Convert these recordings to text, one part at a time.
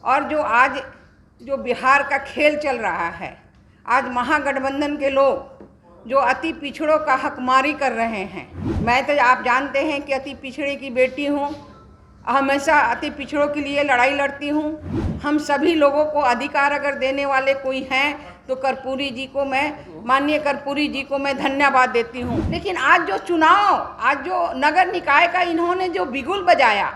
और जो बिहार का खेल चल रहा है, आज महागठबंधन के लोग जो अति पिछड़ों का हकमारी कर रहे हैं। मैं तो आप जानते हैं कि अति पिछड़े की बेटी हूँ, हमेशा अति पिछड़ों के लिए लड़ाई लड़ती हूँ। हम सभी लोगों को अधिकार अगर देने वाले कोई हैं तो माननीय कर्पूरी जी को मैं धन्यवाद देती हूँ। लेकिन आज जो नगर निकाय का इन्होंने जो बिगुल बजाया,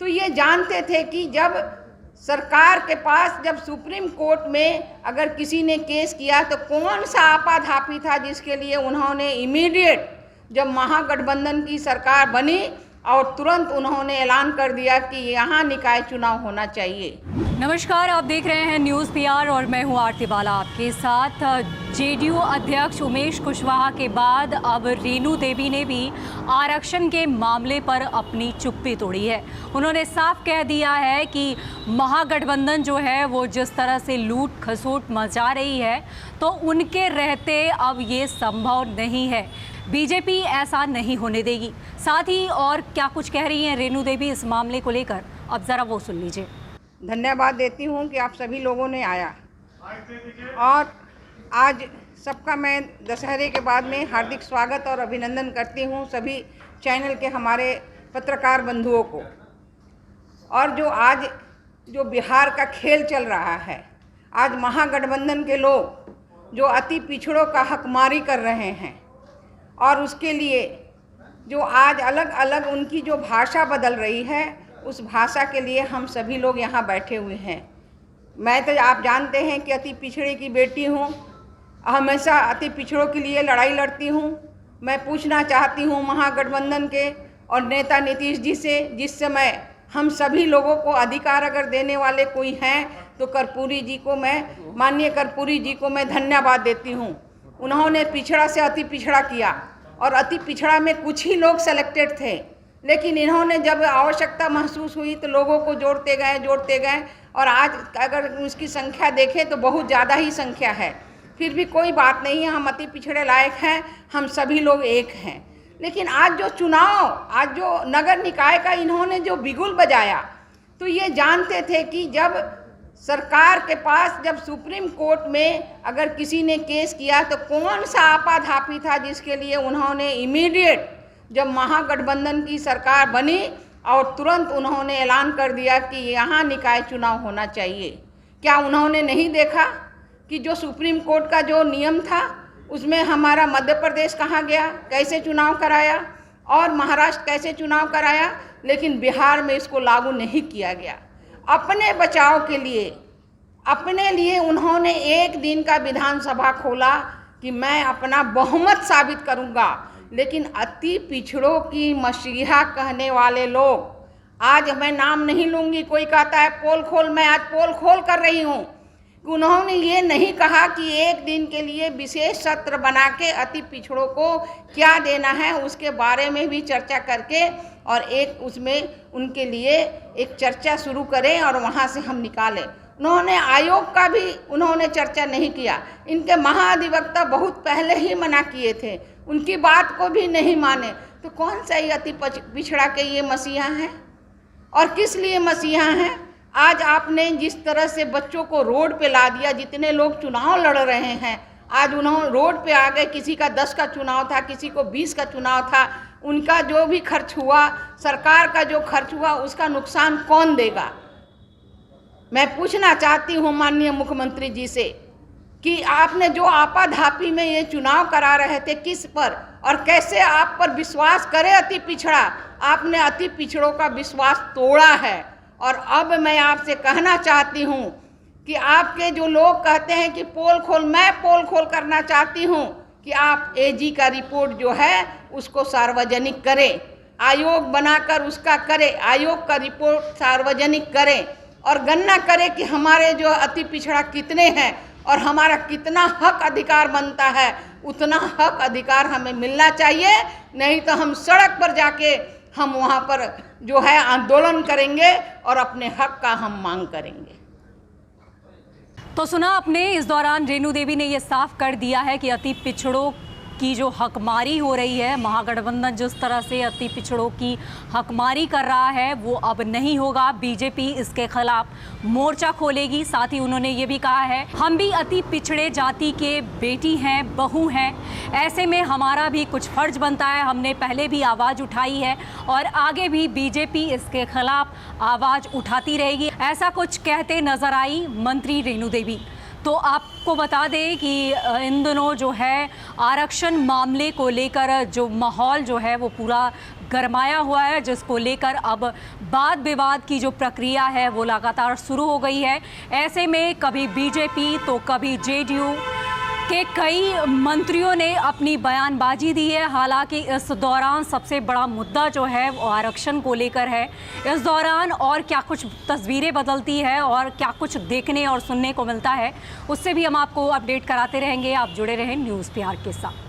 तो ये जानते थे कि जब सरकार के पास जब सुप्रीम कोर्ट में अगर किसी ने केस किया तो कौन सा आपाधापी था जिसके लिए उन्होंने इमीडिएट जब महागठबंधन की सरकार बनी और तुरंत उन्होंने ऐलान कर दिया कि यहाँ निकाय चुनाव होना चाहिए। नमस्कार, आप देख रहे हैं न्यूज़ पीआर और मैं हूँ आरती बाला आपके साथ। जेडीयू अध्यक्ष उमेश कुशवाहा के बाद अब रेणु देवी ने भी आरक्षण के मामले पर अपनी चुप्पी तोड़ी है। उन्होंने साफ कह दिया है कि महागठबंधन जो है वो जिस तरह से लूट खसोट मचा रही है तो उनके रहते अब ये संभव नहीं है, बीजेपी ऐसा नहीं होने देगी। साथ ही और क्या कुछ कह रही हैं रेणु देवी इस मामले को लेकर, अब ज़रा वो सुन लीजिए। धन्यवाद देती हूँ कि आप सभी लोगों ने आया और आज सबका मैं दशहरे के बाद में हार्दिक स्वागत और अभिनंदन करती हूँ सभी चैनल के हमारे पत्रकार बंधुओं को। और जो बिहार का खेल चल रहा है, आज महागठबंधन के लोग जो अति पिछड़ों का हकमारी कर रहे हैं और उसके लिए जो आज अलग अलग उनकी जो भाषा बदल रही है, उस भाषा के लिए हम सभी लोग यहाँ बैठे हुए हैं। मैं तो आप जानते हैं कि अति पिछड़े की बेटी हूँ, हमेशा अति पिछड़ों के लिए लड़ाई लड़ती हूँ। मैं पूछना चाहती हूँ महागठबंधन के और नेता नीतीश जी से, जिस समय हम सभी लोगों को अधिकार अगर देने वाले कोई हैं तो माननीय कर्पूरी जी को मैं धन्यवाद देती हूँ। उन्होंने पिछड़ा से अति पिछड़ा किया और अति पिछड़ा में कुछ ही लोग सेलेक्टेड थे, लेकिन इन्होंने जब आवश्यकता महसूस हुई तो लोगों को जोड़ते गए और आज अगर उसकी संख्या देखें तो बहुत ज़्यादा ही संख्या है। फिर भी कोई बात नहीं है, हम अति पिछड़े लायक हैं, हम सभी लोग एक हैं। लेकिन आज जो नगर निकाय का इन्होंने जो बिगुल बजाया, तो ये जानते थे कि जब सरकार के पास जब सुप्रीम कोर्ट में अगर किसी ने केस किया तो कौन सा आपाधापी था जिसके लिए उन्होंने इमीडिएट जब महागठबंधन की सरकार बनी और तुरंत उन्होंने ऐलान कर दिया कि यहाँ निकाय चुनाव होना चाहिए। क्या उन्होंने नहीं देखा कि जो सुप्रीम कोर्ट का जो नियम था उसमें हमारा मध्य प्रदेश कहाँ गया, कैसे चुनाव कराया, और महाराष्ट्र कैसे चुनाव कराया, लेकिन बिहार में इसको लागू नहीं किया गया। अपने बचाव के लिए अपने लिए उन्होंने एक दिन का विधानसभा खोला कि मैं अपना बहुमत साबित करूंगा। लेकिन अति पिछड़ों की मसीहा कहने वाले लोग, आज मैं नाम नहीं लूँगी, कोई कहता है पोल खोल, मैं आज पोल खोल कर रही हूँ। उन्होंने ये नहीं कहा कि एक दिन के लिए विशेष सत्र बना के अति पिछड़ों को क्या देना है उसके बारे में भी चर्चा करके और एक उसमें उनके लिए एक चर्चा शुरू करें और वहाँ से हम निकालें। उन्होंने आयोग का भी उन्होंने चर्चा नहीं किया। इनके महाधिवक्ता बहुत पहले ही मना किए थे, उनकी बात को भी नहीं माने। तो कौन सा ये अति पिछड़ा के ये मसीहा हैं और किस लिए मसीहा हैं? आज आपने जिस तरह से बच्चों को रोड पे ला दिया, जितने लोग चुनाव लड़ रहे हैं आज उन्होंने रोड पे आ गए। किसी का 10 का चुनाव था, किसी को 20 का चुनाव था। उनका जो भी खर्च हुआ, सरकार का जो खर्च हुआ, उसका नुकसान कौन देगा? मैं पूछना चाहती हूँ माननीय मुख्यमंत्री जी से कि आपने जो आपाधापी में ये चुनाव करा रहे थे, किस पर और कैसे आप पर विश्वास करे अति पिछड़ा? आपने अति पिछड़ों का विश्वास तोड़ा है। और अब मैं आपसे कहना चाहती हूँ कि आपके जो लोग कहते हैं कि पोल खोल, मैं पोल खोल करना चाहती हूँ कि आप एजी का रिपोर्ट जो है उसको सार्वजनिक करें, आयोग बनाकर उसका करें, आयोग का रिपोर्ट सार्वजनिक करें और गणना करें कि हमारे जो अति पिछड़ा कितने हैं और हमारा कितना हक अधिकार बनता है। उतना हक अधिकार हमें मिलना चाहिए, नहीं तो हम सड़क पर जाके हम वहाँ पर जो है आंदोलन करेंगे और अपने हक का हम मांग करेंगे। तो सुना आपने, इस दौरान रेणु देवी ने यह साफ कर दिया है कि अति पिछड़ों की जो हकमारी हो रही है, महागठबंधन जिस तरह से अति पिछड़ों की हकमारी कर रहा है वो अब नहीं होगा। बीजेपी इसके खिलाफ मोर्चा खोलेगी। साथ ही उन्होंने ये भी कहा है, हम भी अति पिछड़े जाति के बेटी हैं, बहू हैं, ऐसे में हमारा भी कुछ फर्ज बनता है। हमने पहले भी आवाज़ उठाई है और आगे भी बीजेपी इसके खिलाफ आवाज़ उठाती रहेगी। ऐसा कुछ कहते नजर आई मंत्री रेणु देवी। तो आपको बता दें कि इन दिनों जो है आरक्षण मामले को लेकर जो माहौल जो है वो पूरा गरमाया हुआ है, जिसको लेकर अब वाद विवाद की जो प्रक्रिया है वो लगातार शुरू हो गई है। ऐसे में कभी बीजेपी तो कभी जेडीयू के कई मंत्रियों ने अपनी बयानबाजी दी है। हालांकि इस दौरान सबसे बड़ा मुद्दा जो है वो आरक्षण को लेकर है। इस दौरान और क्या कुछ तस्वीरें बदलती है और क्या कुछ देखने और सुनने को मिलता है, उससे भी हम आपको अपडेट कराते रहेंगे। आप जुड़े रहें न्यूज़ बिहार के साथ।